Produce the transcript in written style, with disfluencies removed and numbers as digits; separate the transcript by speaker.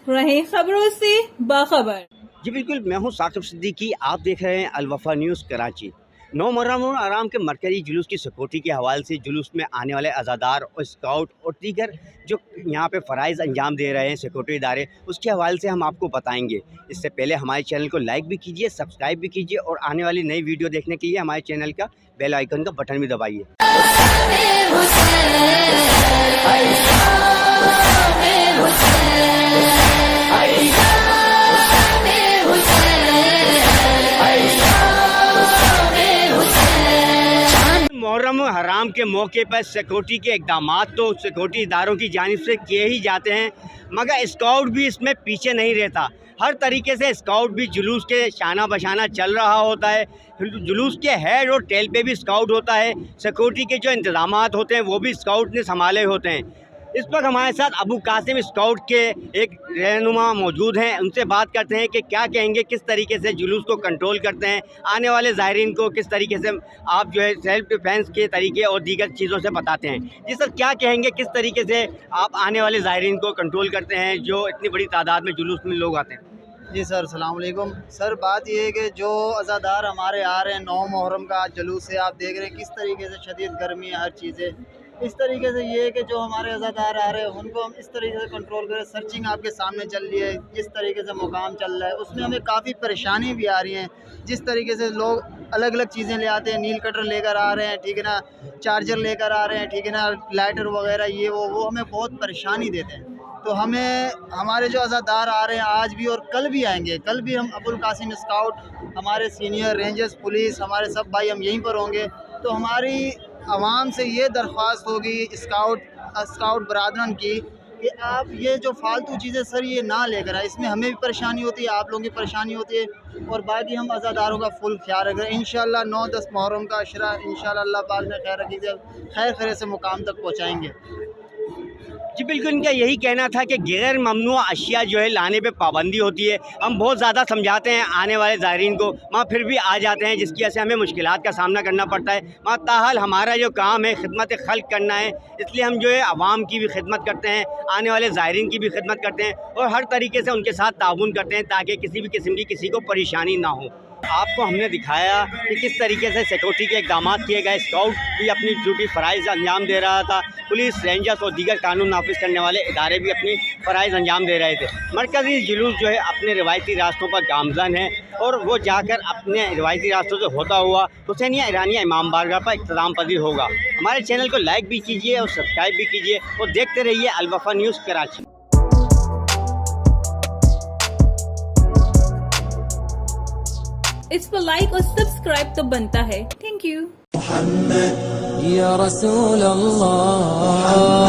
Speaker 1: रहे खबरों से बाखबर।
Speaker 2: जी बिल्कुल, मैं हूं साकिब सिद्दीकी। आप देख रहे हैं अल वफा न्यूज़ कराची। 9 मुहर्रम और आराम के मरकजी जुलूस की सिक्योरिटी के हवाले से जुलूस में आने वाले अज़ादार और स्काउट और दीगर जो यहाँ पे फ़राइज़ अंजाम दे रहे हैं सिक्योरिटी इदारे, उसके हवाले से हम आपको बताएंगे। इससे पहले हमारे चैनल को लाइक भी कीजिए, सब्सक्राइब भी कीजिए और आने वाली नई वीडियो देखने के लिए हमारे चैनल का बेल आइकन का बटन भी दबाइए। मुहर्रम हराम के मौके पर सिक्योरिटी के इक़दाम तो सिक्योरिटी इदारों की जानिब से किए ही जाते हैं, मगर स्काउट भी इसमें पीछे नहीं रहता। हर तरीके से स्काउट भी जुलूस के शाना बशाना चल रहा होता है। जुलूस के हेड और टेल पे भी स्काउट होता है। सिक्योरिटी के जो इंतज़ामात होते हैं वो भी स्काउट ने संभाले होते हैं। इस वक्त हमारे साथ अबू कासिम स्काउट के एक रहनुमा मौजूद हैं। उनसे बात करते हैं कि क्या कहेंगे, किस तरीके से जुलूस को कंट्रोल करते हैं, आने वाले ज़ायरीन को किस तरीके से आप जो है सेल्फ डिफेंस के तरीके और दीगर चीज़ों से बताते हैं। जी सर, क्या कहेंगे, किस तरीके से आप आने वाले ज़ायरीन को कंट्रोल करते हैं जो इतनी बड़ी तादाद में जुलूस में लोग आते हैं?
Speaker 3: जी सर, अस्सलाम वालेकुम। सर, बात ये है कि जो अज़ादार हमारे आ रहे हैं 9 मुहर्रम का जुलूस से, आप देख रहे हैं किस तरीके से शदीद गर्मी है, हर चीज़ें इस तरीके से ये है कि जो हमारे अज़ादार आ रहे हैं उनको हम इस तरीके से कंट्रोल करें। सर्चिंग आपके सामने चल रही है, जिस तरीके से मुकाम चल रहा है उसमें हमें काफ़ी परेशानी भी आ रही है। जिस तरीके से लोग अलग अलग चीज़ें ले आते हैं, नील कटर लेकर आ रहे हैं, ठीक है ना, चार्जर लेकर आ रहे हैं, ठीक है ना, लाइटर वगैरह, ये वो हमें बहुत परेशानी देते हैं। तो हमें हमारे जो अज़ादार आ रहे हैं आज भी और कल भी आएंगे, कल भी हम अबुल कासिम स्काउट, हमारे सीनियर रेंजर्स पुलिस, हमारे सब भाई हम यहीं पर होंगे। तो हमारी आवाम से ये दरख्वास्त होगी स्काउट बरादरन की कि आप ये जो फालतू चीज़ें सर ये ना लेकर आए। इसमें हमें भी परेशानी होती है, आप लोगों की परेशानी होती है और बाकी हम अज़ादारों का फुल ख्याल रखें। इंशाल्लाह 9-10 मुहर्रम का अशरा इंशाल्लाह अल्लाह पाक ने खैर रखी, खैर से मुकाम तक पहुँचाएँगे।
Speaker 2: जी बिल्कुल, इनका यही कहना था कि गैर ममनूआ अशिया जो है लाने पे पाबंदी होती है। हम बहुत ज़्यादा समझाते हैं आने वाले ज़ायरीन को, वहाँ फिर भी आ जाते हैं, जिसकी वजह से हमें मुश्किलात का सामना करना पड़ता है। वहाँ ताहाल हमारा जो काम है खिदमत खल्क करना है, इसलिए हम जो है आवाम की भी खिदमत करते हैं, आने वाले ज़ायरीन की भी खिदमत करते हैं और हर तरीके से उनके साथ ताउन करते हैं ताकि किसी भी किस्म की किसी को परेशानी ना हो। आपको हमने दिखाया कि किस तरीके से सिक्योरिटी के इक़दाम किए गए। स्काउट भी अपनी ड्यूटी फ़राइज़ अंजाम दे रहा था, पुलिस, रेंजर्स और दीगर कानून नाफिज करने वाले इदारे भी अपनी फ़राइज़ अंजाम दे रहे थे। मरकज़ी जुलूस जो है अपने रिवायती रास्तों पर गामज़न है और वो जाकर अपने रिवायती रास्तों से होता हुआ हुसैनिया ईरानिया इमाम बारगाह पर इख्तिताम पज़ीर होगा। हमारे चैनल को लाइक भी कीजिए और सब्सक्राइब भी कीजिए और देखते रहिए अल वफा न्यूज़ कराची।
Speaker 1: इस पर लाइक और सब्सक्राइब तो बनता है। Thank you.
Speaker 4: या रसूल अल्लाह।